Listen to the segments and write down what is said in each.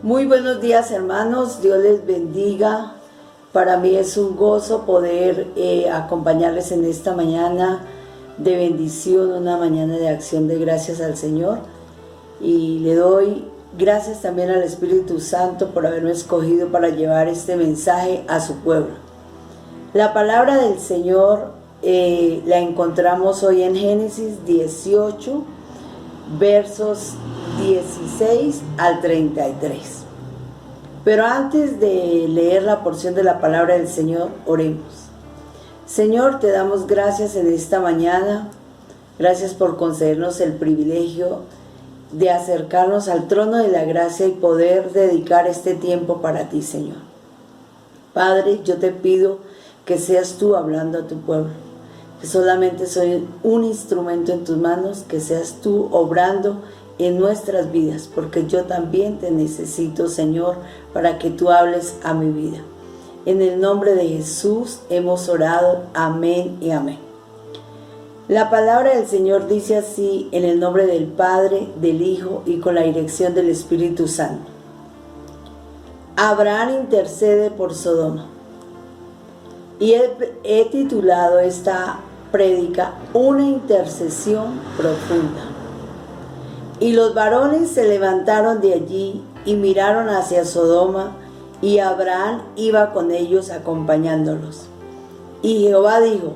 Muy buenos días, hermanos, Dios les bendiga. Para mí es un gozo poder acompañarles en esta mañana de bendición, una mañana de acción de gracias al Señor. Y le doy gracias también al Espíritu Santo por haberme escogido para llevar este mensaje a su pueblo. La palabra del Señor la encontramos hoy en Génesis 18, versos 16 al 33. Pero antes de leer la porción de la palabra del Señor, oremos. Señor, te damos gracias en esta mañana. Gracias por concedernos el privilegio de acercarnos al trono de la gracia y poder dedicar este tiempo para ti, Señor. Padre, yo te pido que seas tú hablando a tu pueblo, que solamente soy un instrumento en tus manos, que seas tú obrando en nuestras vidas, porque yo también te necesito, Señor, para que tú hables a mi vida. En el nombre de Jesús hemos orado, amén y amén. La palabra del Señor dice así, en el nombre del Padre, del Hijo y con la dirección del Espíritu Santo. Abraham intercede por Sodoma. Y he titulado esta prédica, una intercesión profunda. Y los varones se levantaron de allí y miraron hacia Sodoma, y Abraham iba con ellos acompañándolos. Y Jehová dijo,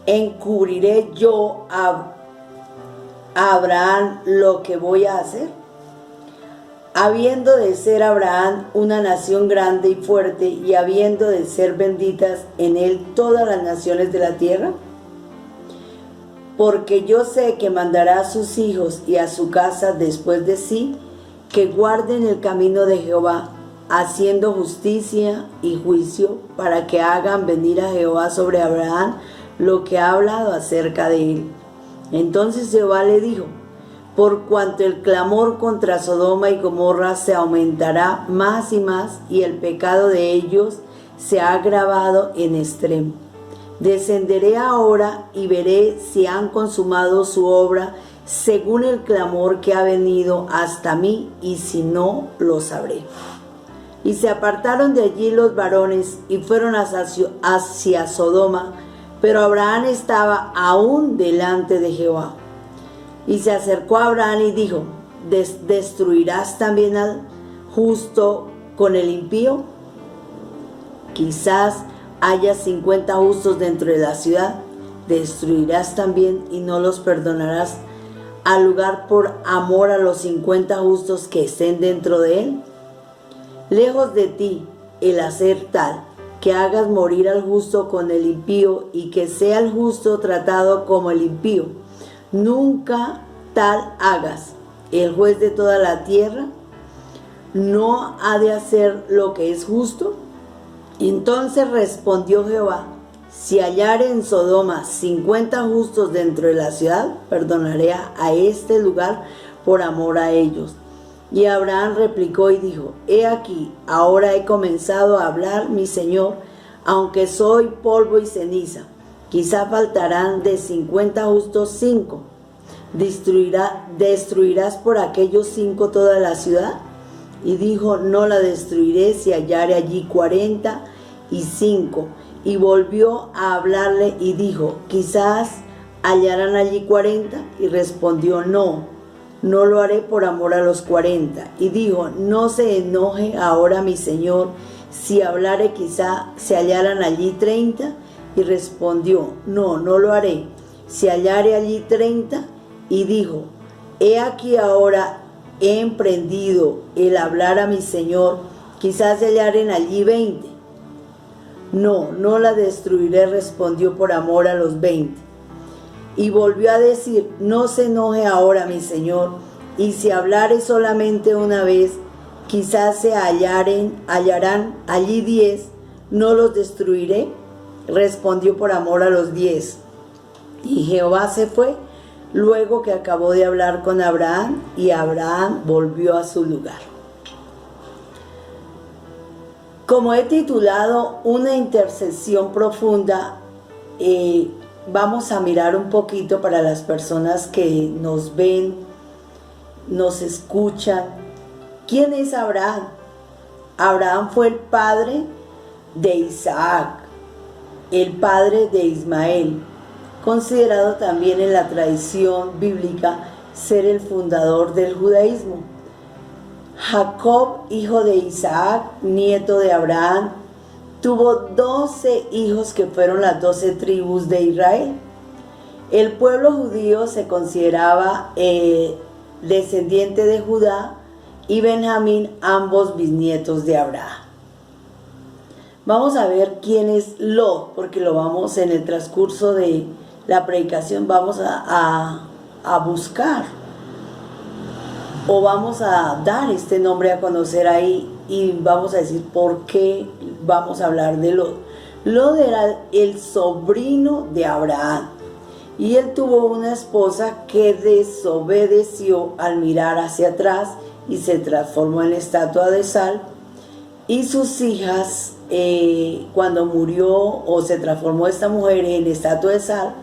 ¿encubriré yo a Abraham lo que voy a hacer? Habiendo de ser Abraham una nación grande y fuerte, y habiendo de ser benditas en él todas las naciones de la tierra, porque yo sé que mandará a sus hijos y a su casa después de sí, que guarden el camino de Jehová, haciendo justicia y juicio, para que hagan venir a Jehová sobre Abraham lo que ha hablado acerca de él. Entonces Jehová le dijo, por cuanto el clamor contra Sodoma y Gomorra se aumentará más y más, y el pecado de ellos se ha agravado en extremo. Descenderé ahora y veré si han consumado su obra según el clamor que ha venido hasta mí, y si no, lo sabré. Y se apartaron de allí los varones y fueron hacia Sodoma, pero Abraham estaba aún delante de Jehová. Y se acercó a Abraham y dijo, ¿destruirás también al justo con el impío? Quizás haya 50 justos dentro de la ciudad, destruirás también y no los perdonarás al lugar por amor a los 50 justos que estén dentro de él. Lejos de ti el hacer tal, que hagas morir al justo con el impío, y que sea el justo tratado como el impío. Nunca tal hagas. El juez de toda la tierra no ha de hacer lo que es justo. Entonces respondió Jehová, si hallare en Sodoma 50 justos dentro de la ciudad, perdonaré a este lugar por amor a ellos. Y Abraham replicó y dijo, he aquí, ahora he comenzado a hablar, mi Señor, aunque soy polvo y ceniza. Quizá faltarán de 50 justos 5. ¿Destruirás por aquellos 5 toda la ciudad? Y dijo, no la destruiré si hallare allí 45. Y volvió a hablarle y dijo, quizás hallarán allí 40. Y respondió, no lo haré por amor a los 40. Y dijo, no se enoje ahora mi Señor, si hablare quizá se hallaran allí 30. Y respondió, no lo haré, si hallare allí 30. Y dijo, he aquí ahora he emprendido el hablar a mi Señor, quizás se hallaren allí 20. No la destruiré, respondió, por amor a los 20. Y volvió a decir, no se enoje ahora mi Señor, y si hablare solamente una vez, quizás se hallarán allí 10, no los destruiré, respondió, por amor a los 10. Y Jehová se fue luego que acabó de hablar con Abraham, y Abraham volvió a su lugar. Como he titulado una intercesión profunda, vamos a mirar un poquito para las personas que nos ven, nos escuchan, ¿Quién es Abraham? Abraham fue el padre de Isaac, el padre de Ismael, considerado también en la tradición bíblica ser el fundador del judaísmo. Jacob, hijo de Isaac, nieto de Abraham, tuvo 12 hijos que fueron las 12 tribus de Israel. El pueblo judío se consideraba descendiente de Judá y Benjamín, ambos bisnietos de Abraham. Vamos a ver quién es Lot, porque lo vamos en el transcurso de la predicación, vamos a buscar o vamos a dar este nombre a conocer ahí y vamos a decir por qué vamos a hablar de Lot. Lot era el sobrino de Abraham y él tuvo una esposa que desobedeció al mirar hacia atrás y se transformó en estatua de sal, y sus hijas, cuando murió o se transformó esta mujer en estatua de sal,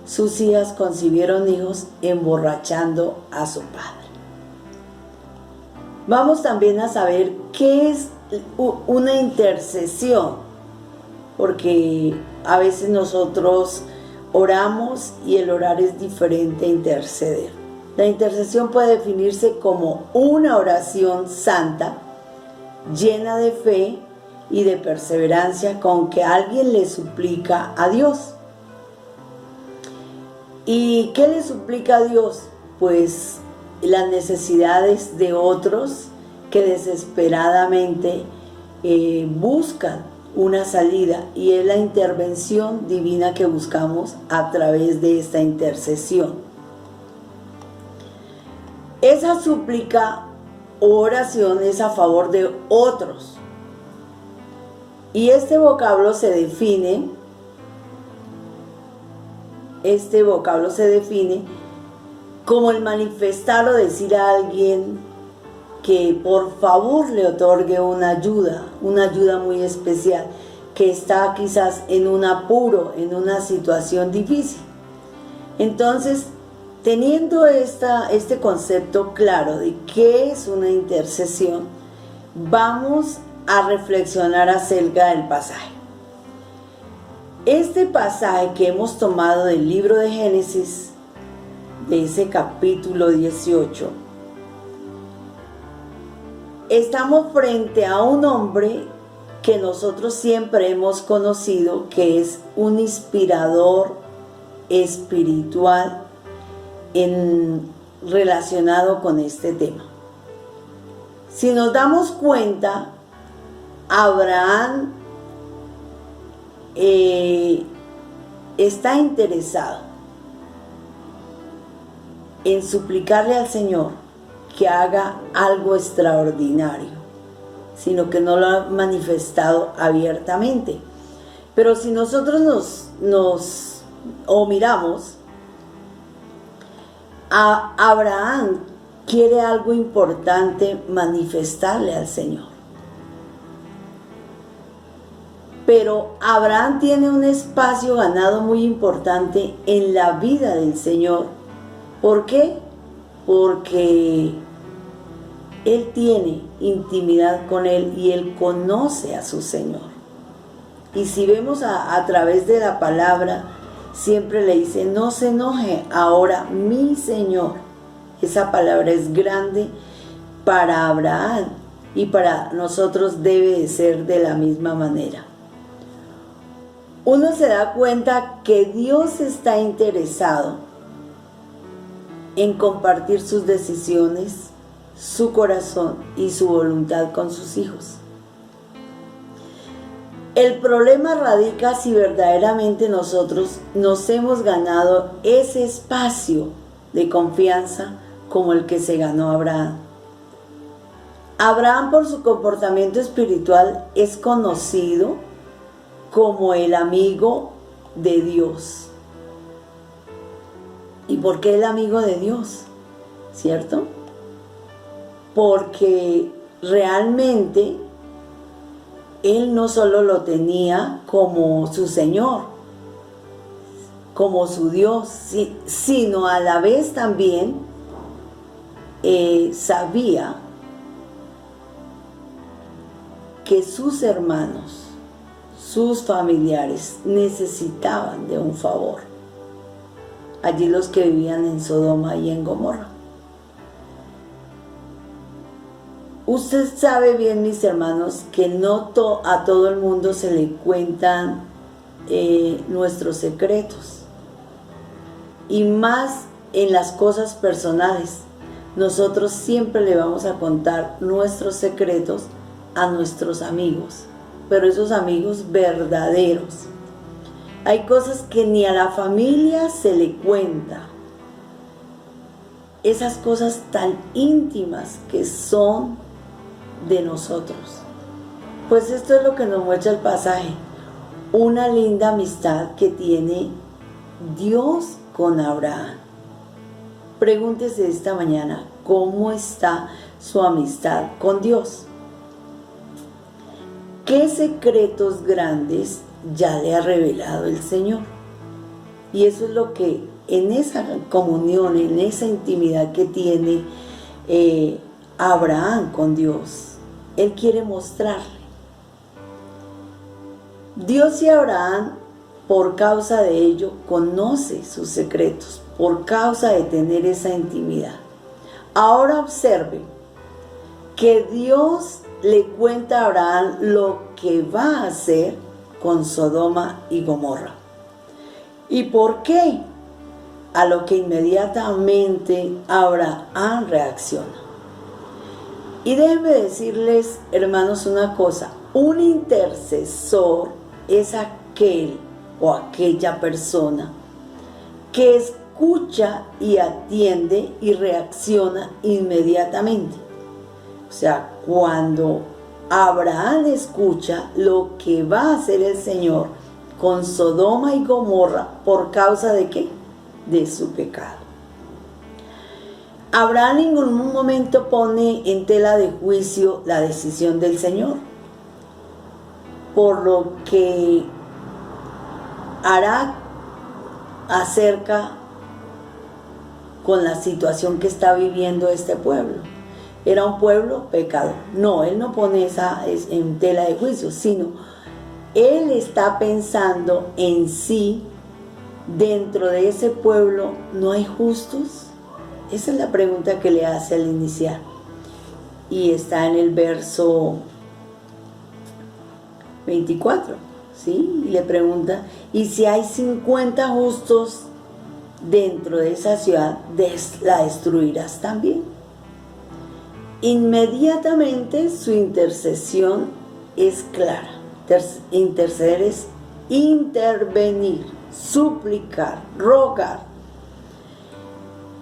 sus hijas concibieron hijos emborrachando a su padre. Vamos también a saber qué es una intercesión, porque a veces nosotros oramos y el orar es diferente a interceder. La intercesión puede definirse como una oración santa, llena de fe y de perseverancia, con que alguien le suplica a Dios. ¿Y qué le suplica a Dios? Pues las necesidades de otros que desesperadamente buscan una salida, y es la intervención divina que buscamos a través de esta intercesión. Esa súplica o oración es a favor de otros, y este vocablo se define como el manifestar o decir a alguien que por favor le otorgue una ayuda muy especial, que está quizás en un apuro, en una situación difícil. Entonces, teniendo este concepto claro de qué es una intercesión, vamos a reflexionar acerca del pasaje. Este pasaje que hemos tomado del libro de Génesis, de ese capítulo 18, estamos frente a un hombre que nosotros siempre hemos conocido que es un inspirador espiritual relacionado con este tema. Si nos damos cuenta, Abraham está interesado en suplicarle al Señor que haga algo extraordinario, sino que no lo ha manifestado abiertamente. Pero si nosotros miramos, Abraham quiere algo importante manifestarle al Señor. Pero Abraham tiene un espacio ganado muy importante en la vida del Señor. ¿Por qué? Porque él tiene intimidad con él y él conoce a su Señor. Y si vemos a través de la palabra, siempre le dice: no se enoje ahora mi Señor. Esa palabra es grande para Abraham y para nosotros debe de ser de la misma manera. Uno se da cuenta que Dios está interesado en compartir sus decisiones, su corazón y su voluntad con sus hijos. El problema radica si verdaderamente nosotros nos hemos ganado ese espacio de confianza como el que se ganó Abraham. Abraham, por su comportamiento espiritual, es conocido como el amigo de Dios. ¿Y por qué el amigo de Dios? ¿Cierto? Porque realmente él no solo lo tenía como su Señor, como su Dios, sino a la vez también sabía que sus hermanos, sus familiares necesitaban de un favor. Allí los que vivían en Sodoma y en Gomorra. Usted sabe bien, mis hermanos, que no a todo el mundo se le cuentan nuestros secretos. Y más en las cosas personales. Nosotros siempre le vamos a contar nuestros secretos a nuestros amigos, pero esos amigos verdaderos. Hay cosas que ni a la familia se le cuenta. Esas cosas tan íntimas que son de nosotros. Pues esto es lo que nos muestra el pasaje. Una linda amistad que tiene Dios con Abraham. Pregúntese esta mañana, ¿cómo está su amistad con Dios? ¿Qué secretos grandes ya le ha revelado el Señor? Y eso es lo que en esa comunión, en esa intimidad que tiene Abraham con Dios, Él quiere mostrarle. Dios y Abraham, por causa de ello, conoce sus secretos, por causa de tener esa intimidad. Ahora observe que Dios le cuenta a Abraham lo que va a hacer con Sodoma y Gomorra. ¿Y por qué? A lo que inmediatamente Abraham reacciona. Y déjenme decirles, hermanos, una cosa. Un intercesor es aquel o aquella persona que escucha y atiende y reacciona inmediatamente. O sea, cuando Abraham escucha lo que va a hacer el Señor con Sodoma y Gomorra, ¿por causa de qué? De su pecado. Abraham en ningún momento pone en tela de juicio la decisión del Señor, por lo que hará acerca con la situación que está viviendo este pueblo. Era un pueblo pecador. No, él no pone esa en tela de juicio, sino él está pensando en sí, dentro de ese pueblo, ¿no hay justos? Esa es la pregunta que le hace al iniciar. Y está en el verso 24, ¿sí? Y le pregunta, ¿y si hay 50 justos dentro de esa ciudad, la destruirás también? Inmediatamente su intercesión es clara. Interceder es intervenir, suplicar, rogar.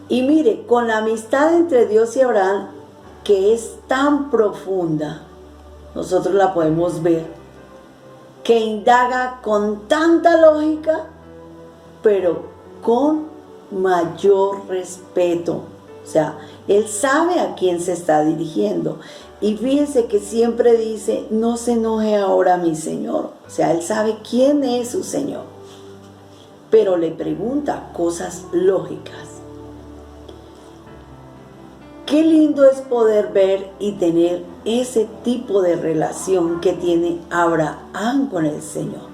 Y mire, con la amistad entre Dios y Abraham, que es tan profunda, nosotros la podemos ver, que indaga con tanta lógica, pero con mayor respeto. O sea, él sabe a quién se está dirigiendo. Y fíjense que siempre dice, no se enoje ahora mi Señor. O sea, él sabe quién es su Señor. Pero le pregunta cosas lógicas. Qué lindo es poder ver y tener ese tipo de relación que tiene Abraham con el Señor.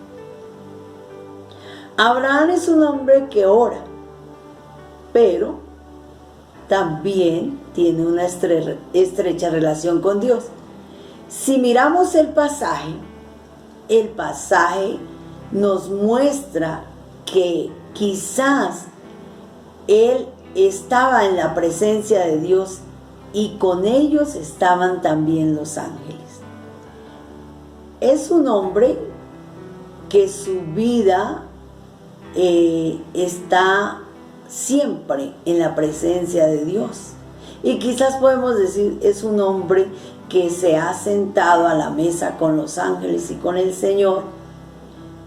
Abraham es un hombre que ora, pero también tiene una estrecha relación con Dios. Si miramos el pasaje nos muestra que quizás él estaba en la presencia de Dios y con ellos estaban también los ángeles. Es un hombre que su vida está siempre en la presencia de Dios. Y quizás podemos decir, es un hombre que se ha sentado a la mesa con los ángeles y con el Señor.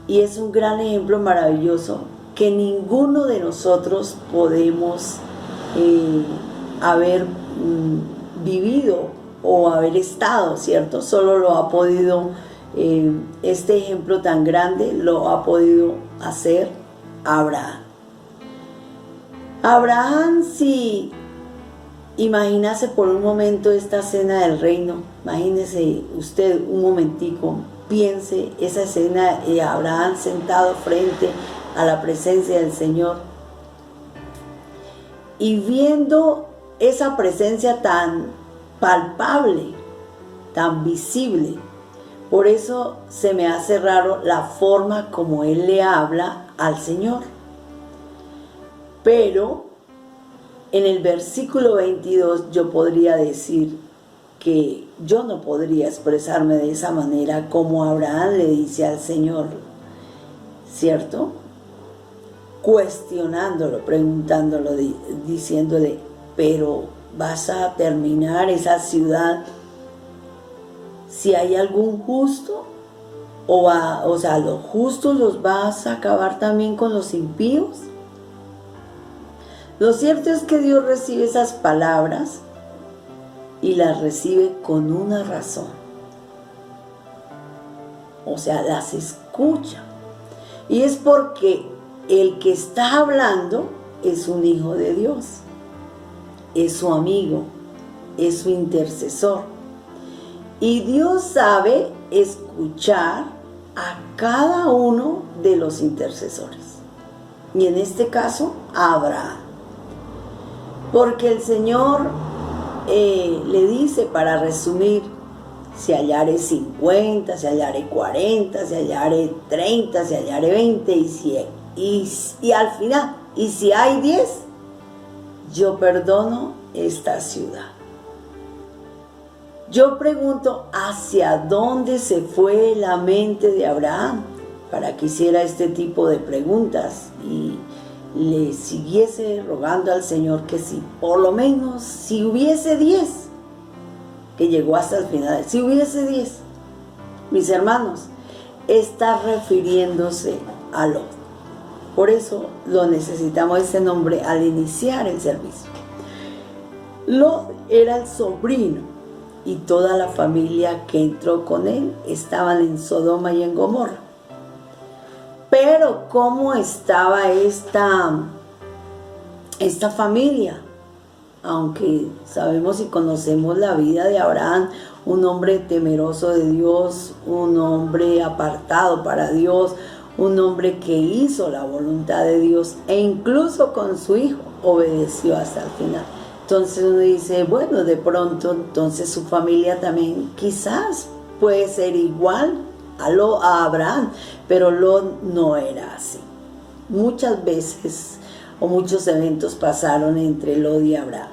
Y es un gran ejemplo maravilloso que ninguno de nosotros podemos haber vivido o haber estado, ¿cierto? Solo lo ha podido, este ejemplo tan grande lo ha podido hacer Abraham. Abraham, si Imagínese por un momento esta cena del reino. Imagínese usted un momentico, piense esa escena de Abraham sentado frente a la presencia del Señor y viendo esa presencia tan palpable, tan visible. Por eso se me hace raro la forma como él le habla al Señor. Pero en el versículo 22 yo podría decir que yo no podría expresarme de esa manera como Abraham le dice al Señor, ¿cierto? Cuestionándolo, preguntándolo, diciéndole, pero ¿vas a terminar esa ciudad si hay algún justo? O sea, ¿los justos los vas a acabar también con los impíos? Lo cierto es que Dios recibe esas palabras y las recibe con una razón. O sea, las escucha. Y es porque el que está hablando es un hijo de Dios. Es su amigo, es su intercesor. Y Dios sabe escuchar a cada uno de los intercesores. Y en este caso, a Abraham. Porque el Señor le dice, para resumir, si hallare 50, si hallare 40, si hallare 30, si hallare 20 y 100. Y al final, y si hay 10, yo perdono esta ciudad. Yo pregunto, ¿hacia dónde se fue la mente de Abraham para que hiciera este tipo de preguntas y le siguiese rogando al Señor que si por lo menos, si hubiese 10, que llegó hasta el final, si hubiese 10, mis hermanos, está refiriéndose a Lot. Por eso lo necesitamos ese nombre al iniciar el servicio. Lot era el sobrino y toda la familia que entró con él estaban en Sodoma y en Gomorra. Pero ¿cómo estaba esta familia? Aunque sabemos y conocemos la vida de Abraham, un hombre temeroso de Dios, un hombre apartado para Dios, un hombre que hizo la voluntad de Dios e incluso con su hijo obedeció hasta el final. Entonces uno dice, bueno, de pronto entonces su familia también quizás puede ser igual a Abraham, pero Lot no era así. Muchas veces o muchos eventos pasaron entre Lot y Abraham.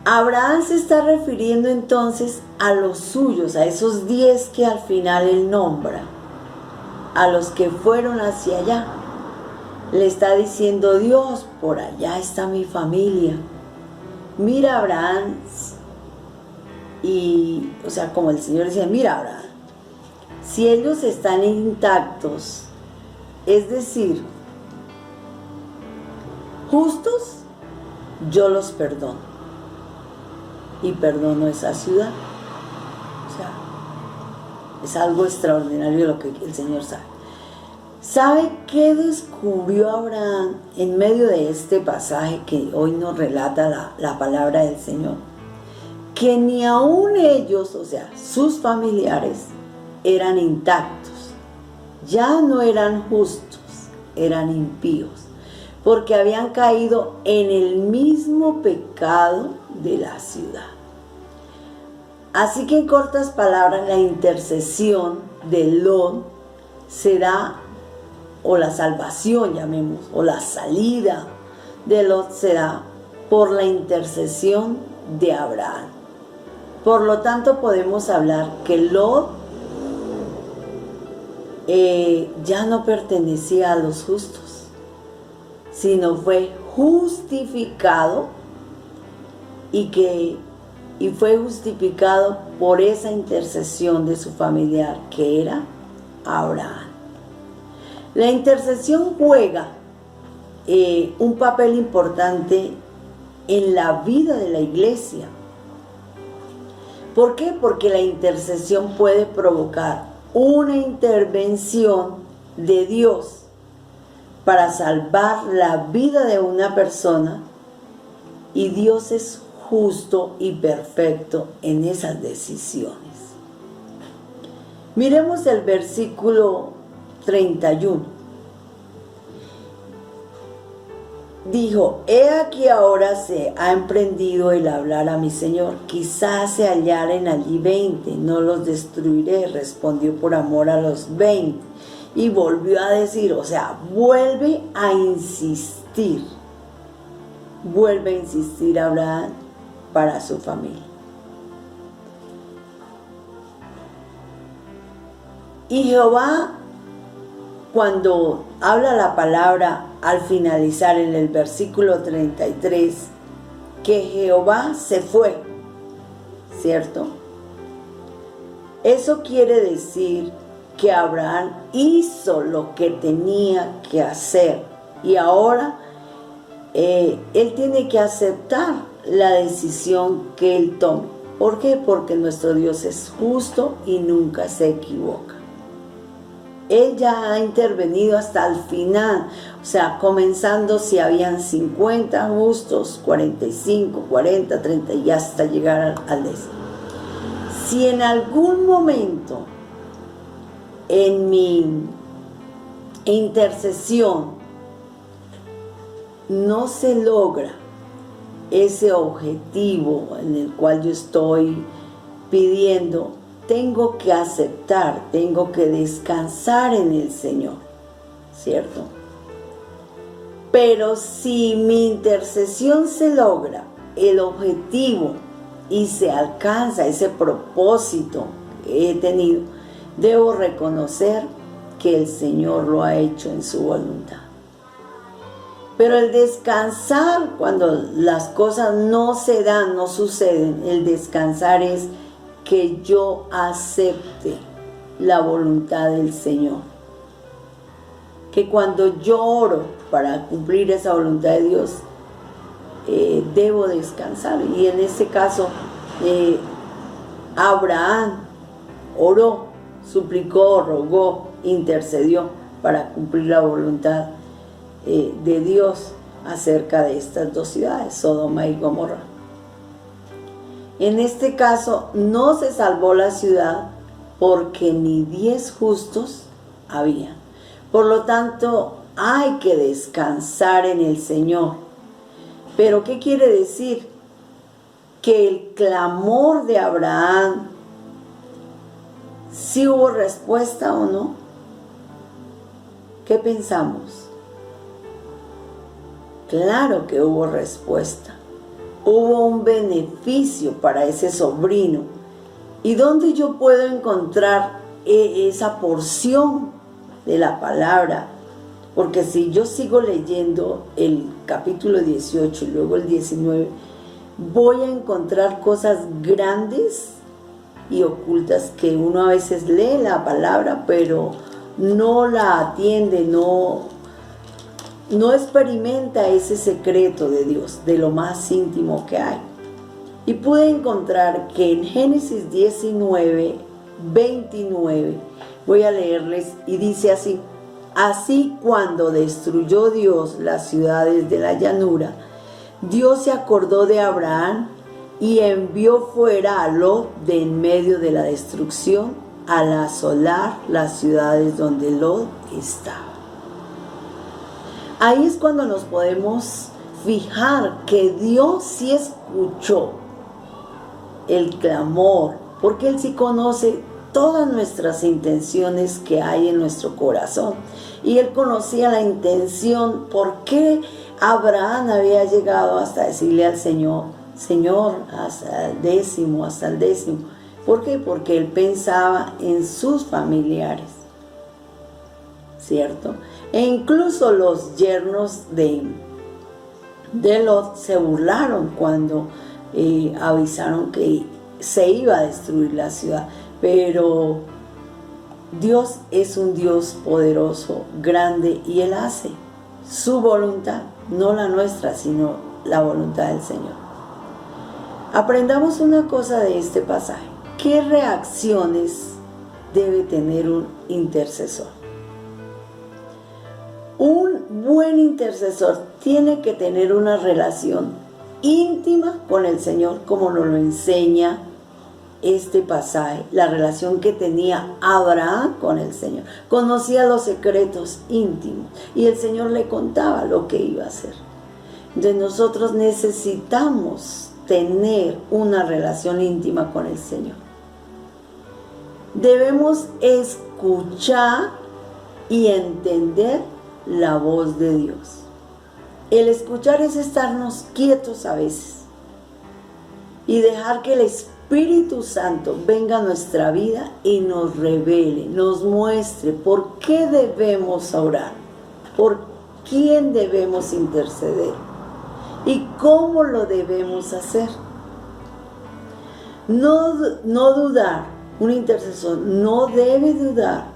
Abraham se está refiriendo entonces a los suyos, a esos 10 que al final él nombra, a los que fueron hacia allá. Le está diciendo, Dios, por allá está mi familia. Mira, Abraham, y, o sea, como el Señor decía, mira, Abraham, si ellos están intactos, es decir, justos, yo los perdono. Y perdono esa ciudad. O sea, es algo extraordinario lo que el Señor sabe. ¿Sabe qué descubrió Abraham en medio de este pasaje que hoy nos relata la palabra del Señor? Que ni aún ellos, o sea, sus familiares, eran intactos. Ya no eran justos, eran impíos. Porque habían caído en el mismo pecado de la ciudad. Así que en cortas palabras, la intercesión de Lot será, o la salvación llamemos, o la salida de Lot será por la intercesión de Abraham. Por lo tanto podemos hablar que Lot ya no pertenecía a los justos, sino fue justificado y fue justificado por esa intercesión de su familiar que era Abraham. La intercesión juega un papel importante en la vida de la iglesia. ¿Por qué? Porque la intercesión puede provocar una intervención de Dios para salvar la vida de una persona Y Dios es justo y perfecto en esas decisiones. Miremos el versículo 31. Dijo: he aquí ahora se ha emprendido el hablar a mi señor, quizás se hallaren allí 20, no los destruiré. Respondió por amor a los 20. Y volvió a decir, o sea, vuelve a insistir Abraham para su familia. Y Jehová, cuando habla la palabra al finalizar en el versículo 33, que Jehová se fue, ¿cierto? Eso quiere decir que Abraham hizo lo que tenía que hacer y ahora él tiene que aceptar la decisión que él tome. ¿Por qué? Porque nuestro Dios es justo y nunca se equivoca. Él ya ha intervenido hasta el final, o sea, comenzando si habían 50 justos, 45, 40, 30 y hasta llegar al décimo. Si en algún momento en mi intercesión no se logra ese objetivo en el cual yo estoy pidiendo, tengo que aceptar, tengo que descansar en el Señor, ¿cierto? Pero si mi intercesión se logra, el objetivo y se alcanza ese propósito que he tenido, debo reconocer que el Señor lo ha hecho en su voluntad. Pero el descansar, cuando las cosas no se dan, no suceden, el descansar es que yo acepte la voluntad del Señor. Que cuando yo oro para cumplir esa voluntad de Dios, debo descansar. Y en este caso, Abraham oró, suplicó, rogó, intercedió para cumplir la voluntad de Dios acerca de estas dos ciudades, Sodoma y Gomorra. En este caso no se salvó la ciudad porque ni 10 justos había. Por lo tanto, hay que descansar en el Señor. ¿Pero qué quiere decir? Que el clamor de Abraham, ¿sí hubo respuesta o no? ¿Qué pensamos? Claro que hubo respuesta. Hubo un beneficio para ese sobrino. ¿Y dónde yo puedo encontrar esa porción de la palabra? Porque si yo sigo leyendo el capítulo 18 y luego el 19, voy a encontrar cosas grandes y ocultas que uno a veces lee la palabra, pero no la atiende, no experimenta ese secreto de Dios, de lo más íntimo que hay. Y pude encontrar que en Génesis 19, 29, voy a leerles, y dice así: así cuando destruyó Dios las ciudades de la llanura, Dios se acordó de Abraham y envió fuera a Lot de en medio de la destrucción, al asolar las ciudades donde Lot estaba. Ahí es cuando nos podemos fijar que Dios sí escuchó el clamor, porque Él sí conoce todas nuestras intenciones que hay en nuestro corazón. Y Él conocía la intención, por qué Abraham había llegado hasta decirle al Señor: Señor, hasta el décimo. ¿Por qué? Porque Él pensaba en sus familiares, ¿cierto? E incluso los yernos de Lot se burlaron cuando avisaron que se iba a destruir la ciudad. Pero Dios es un Dios poderoso, grande, y Él hace su voluntad, no la nuestra, sino la voluntad del Señor. Aprendamos una cosa de este pasaje: ¿qué reacciones debe tener un intercesor? Un buen intercesor tiene que tener una relación íntima con el Señor, como nos lo enseña este pasaje, la relación que tenía Abraham con el Señor. Conocía los secretos íntimos y el Señor le contaba lo que iba a hacer. Entonces nosotros necesitamos tener una relación íntima con el Señor. Debemos escuchar y entender la voz de Dios. El escuchar es estarnos quietos a veces y dejar que el Espíritu Santo venga a nuestra vida y nos revele, nos muestre por qué debemos orar, por quién debemos interceder y cómo lo debemos hacer. No dudar, un intercesor no debe dudar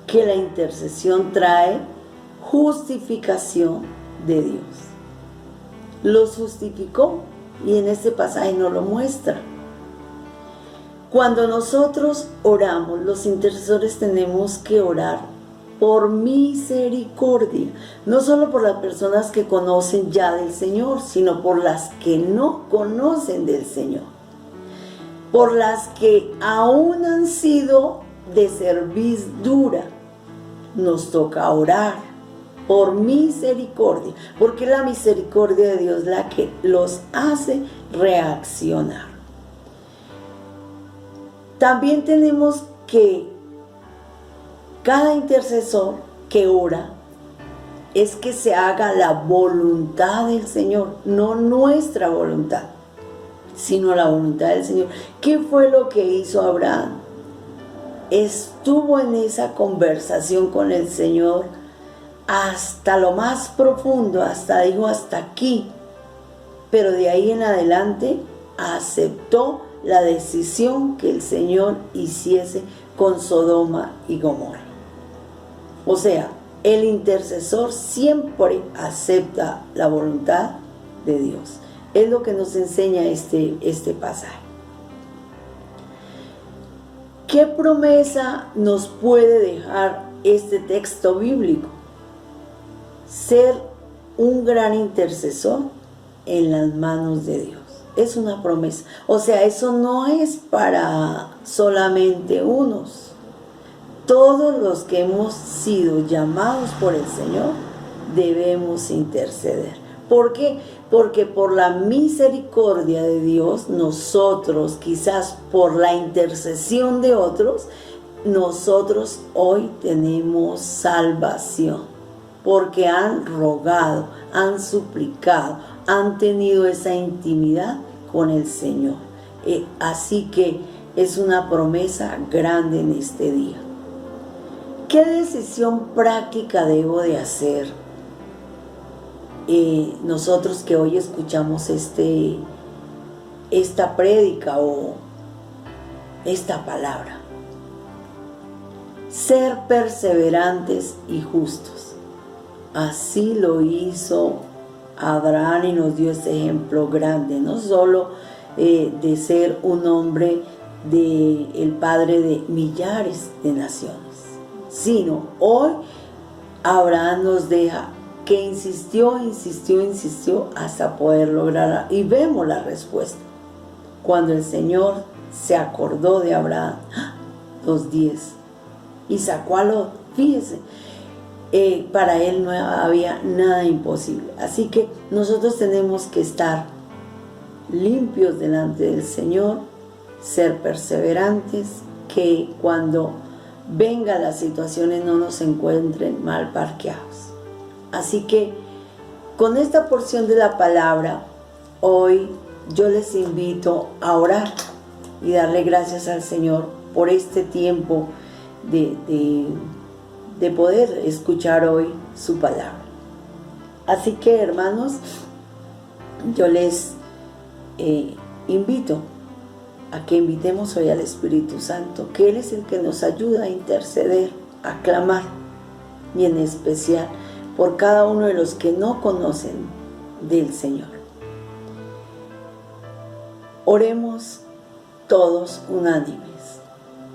que la intercesión trae justificación de Dios. Los justificó y en este pasaje nos lo muestra. Cuando nosotros oramos, los intercesores tenemos que orar por misericordia, no solo por las personas que conocen ya del Señor, sino por las que no conocen del Señor, por las que aún han sido de cerviz dura. Nos toca orar por misericordia, porque es la misericordia de Dios la que los hace reaccionar. También tenemos que cada intercesor que ora es que se haga la voluntad del Señor, no nuestra voluntad, sino la voluntad del Señor. ¿Qué fue lo que hizo Abraham? Estuvo en esa conversación con el Señor hasta lo más profundo, hasta dijo hasta aquí, pero de ahí en adelante aceptó la decisión que el Señor hiciese con Sodoma y Gomorra. O sea, el intercesor siempre acepta la voluntad de Dios. Es lo que nos enseña este pasaje. ¿Qué promesa nos puede dejar este texto bíblico? Ser un gran intercesor en las manos de Dios. Es una promesa. O sea, eso no es para solamente unos. Todos los que hemos sido llamados por el Señor debemos interceder. ¿Por qué? Porque por la misericordia de Dios, nosotros, quizás por la intercesión de otros, nosotros hoy tenemos salvación. Porque han rogado, han suplicado, han tenido esa intimidad con el Señor. Así que es una promesa grande en este día. ¿Qué decisión práctica debo de hacer? Nosotros que hoy escuchamos esta prédica o esta palabra. Ser perseverantes y justos. Así lo hizo Abraham y nos dio ese ejemplo grande, no solo de ser un hombre el padre de millares de naciones, sino hoy Abraham nos deja que insistió hasta poder lograr, y vemos la respuesta. Cuando el Señor se acordó de Abraham, los 10, y sacó a Lot, fíjese, para él no había nada imposible. Así que nosotros tenemos que estar limpios delante del Señor, ser perseverantes, que cuando vengan las situaciones no nos encuentren mal parqueados. Así que con esta porción de la palabra, hoy yo les invito a orar y darle gracias al Señor por este tiempo de poder escuchar hoy su palabra. Así que, hermanos, yo les invito a que invitemos hoy al Espíritu Santo, que Él es el que nos ayuda a interceder, a clamar, y en especial por cada uno de los que no conocen del Señor. Oremos todos unánimes.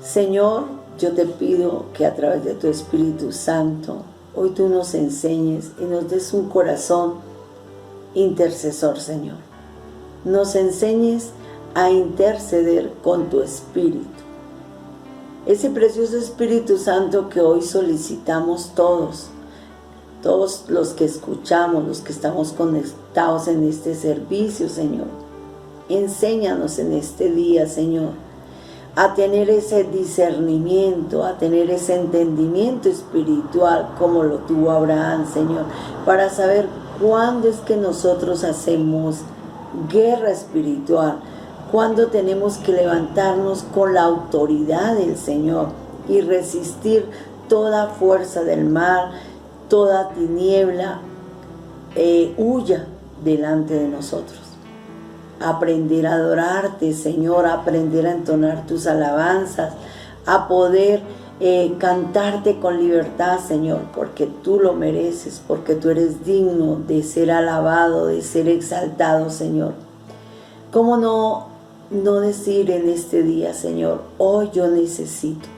Señor, yo te pido que a través de tu Espíritu Santo, hoy tú nos enseñes y nos des un corazón intercesor, Señor. nos enseñes a interceder con tu Espíritu. Ese precioso Espíritu Santo que hoy solicitamos todos los que escuchamos, los que estamos conectados en este servicio, Señor. Enséñanos en este día, Señor, a tener ese discernimiento, a tener ese entendimiento espiritual como lo tuvo Abraham, Señor, para saber cuándo es que nosotros hacemos guerra espiritual, cuándo tenemos que levantarnos con la autoridad del Señor y resistir toda fuerza del mal, toda tiniebla, huya delante de nosotros. Aprender a adorarte, Señor, aprender a entonar tus alabanzas, a poder cantarte con libertad, Señor, porque tú lo mereces, porque tú eres digno de ser alabado, de ser exaltado, Señor. ¿Cómo no decir en este día, Señor, hoy yo necesito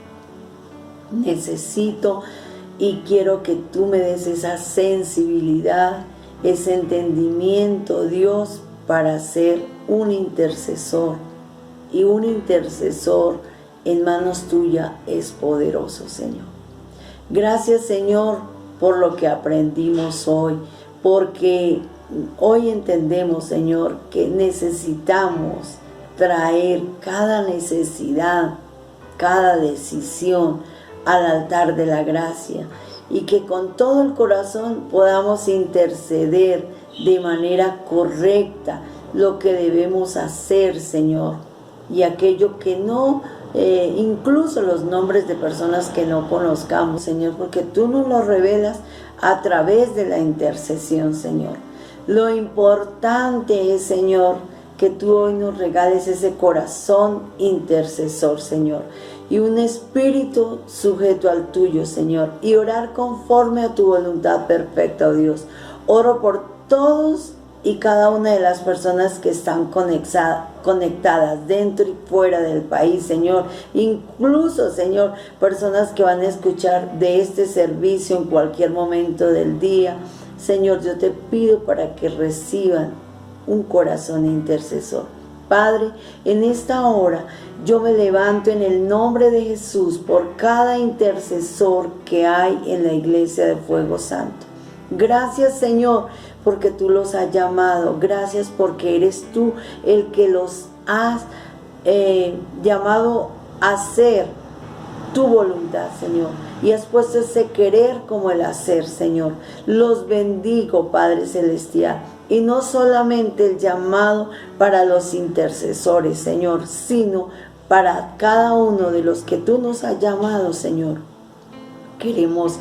y quiero que tú me des esa sensibilidad, ese entendimiento, Dios, para ser un intercesor, y un intercesor en manos tuyas es poderoso, Señor. Gracias, Señor, por lo que aprendimos hoy, porque hoy entendemos, Señor, que necesitamos traer cada necesidad, cada decisión al altar de la gracia, y que con todo el corazón podamos interceder de manera correcta lo que debemos hacer, Señor, y aquello que no, incluso los nombres de personas que no conozcamos, Señor, porque tú nos lo revelas a través de la intercesión, Señor. Lo importante es, Señor, que tú hoy nos regales ese corazón intercesor, Señor, y un espíritu sujeto al tuyo, Señor, y orar conforme a tu voluntad perfecta, oh Dios. Oro por todos y cada una de las personas que están conectadas dentro y fuera del país, Señor. Incluso, Señor, personas que van a escuchar de este servicio en cualquier momento del día. Señor, yo te pido para que reciban un corazón intercesor. Padre, en esta hora yo me levanto en el nombre de Jesús por cada intercesor que hay en la iglesia de Fuego Santo. Gracias, Señor, porque tú los has llamado. Gracias porque eres tú el que los has llamado a hacer tu voluntad, Señor, y has puesto ese querer como el hacer, Señor. Los bendigo, Padre Celestial, y no solamente el llamado para los intercesores, Señor, sino para cada uno de los que tú nos has llamado, Señor. Queremos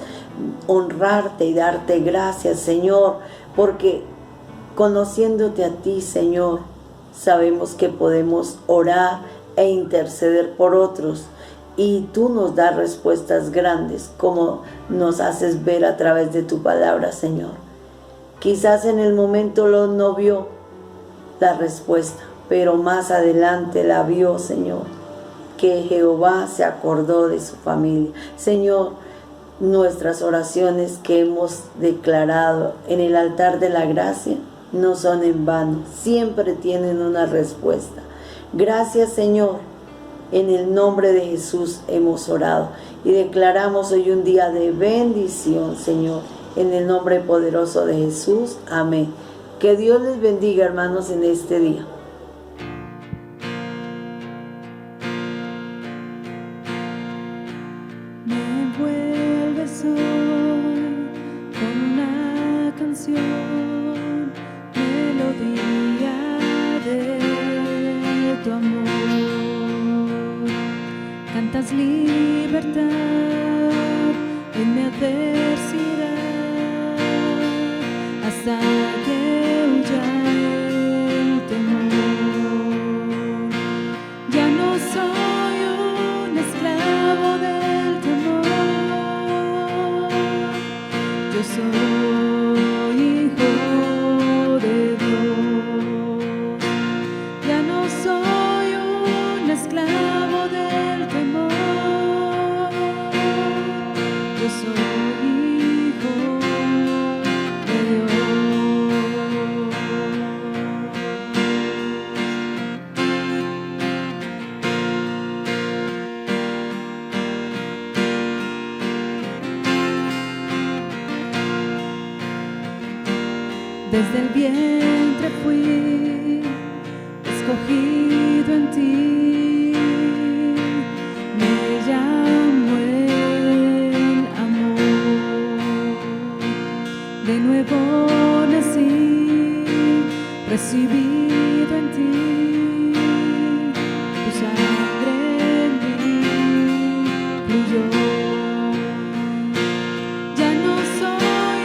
honrarte y darte gracias, Señor, porque conociéndote a ti, Señor, sabemos que podemos orar e interceder por otros, y tú nos das respuestas grandes, como nos haces ver a través de tu palabra, Señor. Quizás en el momento no vio la respuesta, pero más adelante la vio, Señor, que Jehová se acordó de su familia. Señor, nuestras oraciones que hemos declarado en el altar de la gracia no son en vano, siempre tienen una respuesta. Gracias, Señor, en el nombre de Jesús hemos orado y declaramos hoy un día de bendición, Señor, en el nombre poderoso de Jesús. Amén. Que Dios les bendiga, hermanos, en este día. Libertad en mi adversidad hasta que huya el temor. Desde el vientre fui escogido en ti, me llamó el amor. De nuevo nací, recibido en ti, tu sangre en mí fluyó. Ya no soy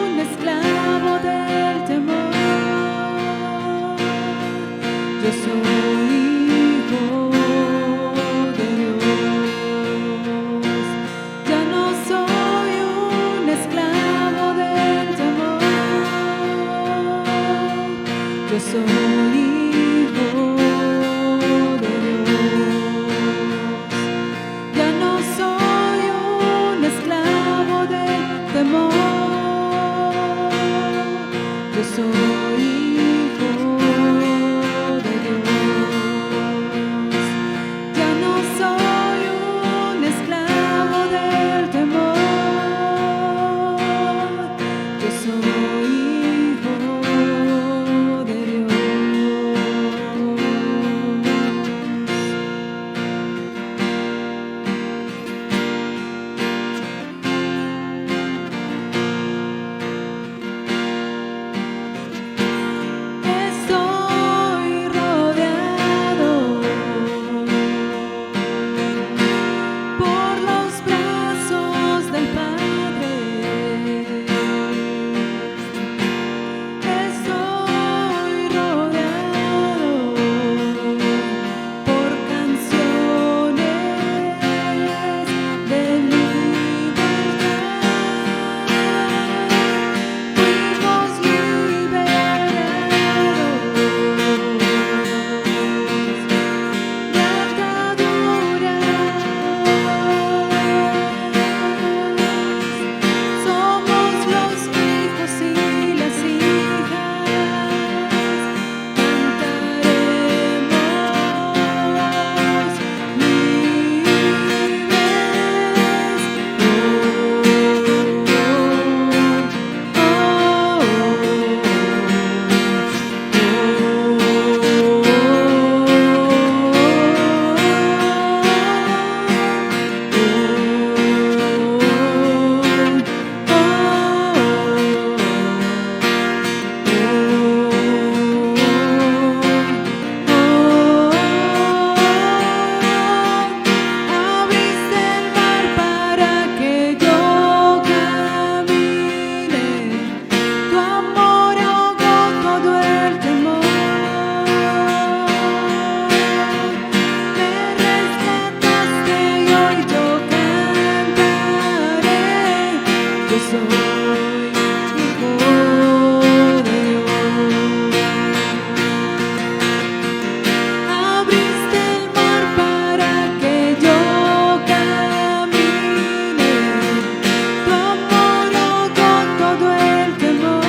un esclavo del temor, yo soy hijo de Dios. Ya no soy un esclavo del temor, yo soy hijo de Dios. Ya no soy un esclavo del temor, yo soy hijo de Dios. Ya no soy un esclavo del temor, yo soy hijo de Dios. Estoy rodeado por los brazos del Padre. Estoy rodeado por canciones de libertad. Fuimos liberados de ataduras. Somos los hijos y las hijas. Cantaremos abriste el mar para que yo camine. Tu amor ahogó todo el temor. Me rescataste y hoy yo cantaré. Yo soy hijo de Dios. Abriste el mar para que yo camine. Tu amor ahogó todo el temor.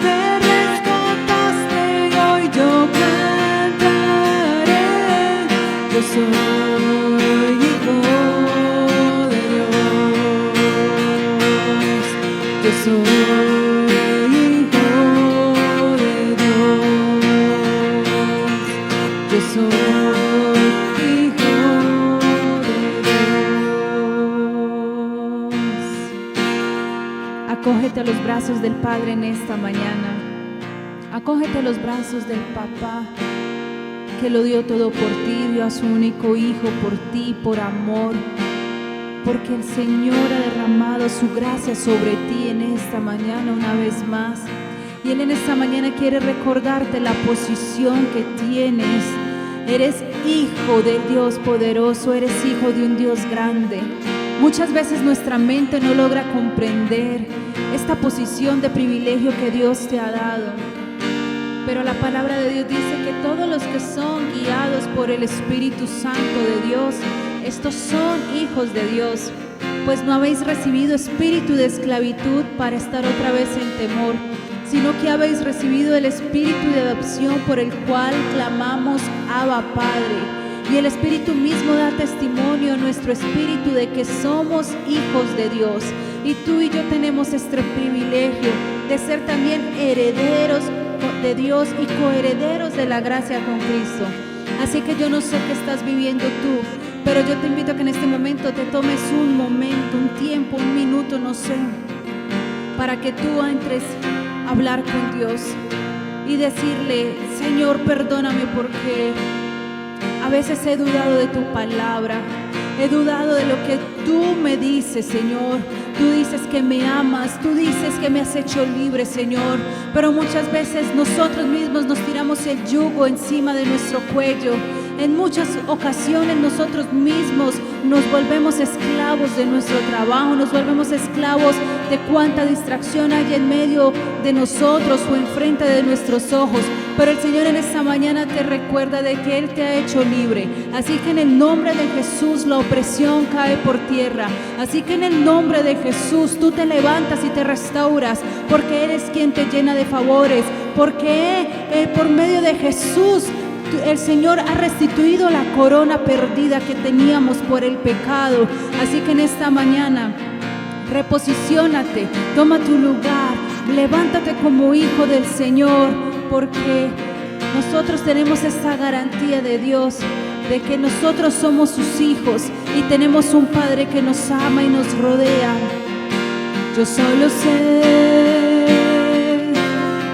Me rescataste y hoy yo cantaré. Yo soy hijo de Dios. Yo soy hijo de Dios. Yo soy hijo de Dios. Acógete a los brazos del Padre en esta mañana. Acógete a los brazos del Papá que lo dio todo por ti, dio a su único Hijo por ti, por amor, porque el Señor ha derramado su gracia sobre ti en esta mañana una vez más. Y Él en esta mañana quiere recordarte la posición que tienes. Eres hijo del Dios poderoso, eres hijo de un Dios grande. Muchas veces nuestra mente no logra comprender esta posición de privilegio que Dios te ha dado. Pero la palabra de Dios dice que todos los que son guiados por el Espíritu Santo de Dios, estos son hijos de Dios, pues no habéis recibido espíritu de esclavitud para estar otra vez en temor, sino que habéis recibido el espíritu de adopción por el cual clamamos Abba Padre. y el Espíritu mismo da testimonio a nuestro espíritu de que somos hijos de Dios. Y tú y yo tenemos este privilegio de ser también herederos de Dios y coherederos de la gracia con Cristo. Así que yo no sé qué estás viviendo tú, pero yo te invito a que en este momento te tomes un momento, un tiempo, un minuto, no sé, para que tú entres a hablar con Dios y decirle: Señor, perdóname porque a veces he dudado de tu palabra, he dudado de lo que tú me dices, Señor. Tú dices que me amas, tú dices que me has hecho libre, Señor, pero muchas veces nosotros mismos nos tiramos el yugo encima de nuestro cuello. En muchas ocasiones nosotros mismos nos volvemos esclavos de nuestro trabajo, nos volvemos esclavos de cuánta distracción hay en medio de nosotros o enfrente de nuestros ojos. Pero el Señor en esta mañana te recuerda de que Él te ha hecho libre. Así que en el nombre de Jesús la opresión cae por tierra. Así que en el nombre de Jesús tú te levantas y te restauras, porque eres quien te llena de favores, porque por medio de Jesús el Señor ha restituido la corona perdida que teníamos por el pecado. Así que en esta mañana reposiciónate, toma tu lugar, levántate como hijo del Señor, porque nosotros tenemos esta garantía de Dios, de que nosotros somos sus hijos y tenemos un Padre que nos ama y nos rodea. Yo solo sé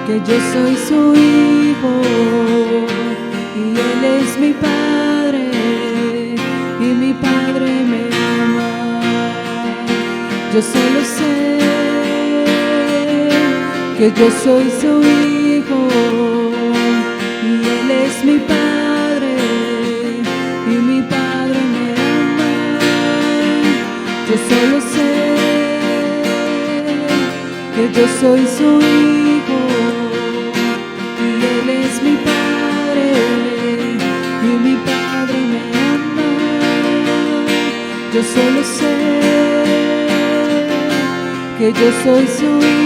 que yo soy su hijo y Él es mi Padre y mi Padre me ama. Yo solo sé que yo soy su hijo y Él es mi Padre y mi Padre me ama. Yo solo sé que yo soy su hijo y Él es mi Padre y mi Padre me ama. Yo solo sé que yo soy su hijo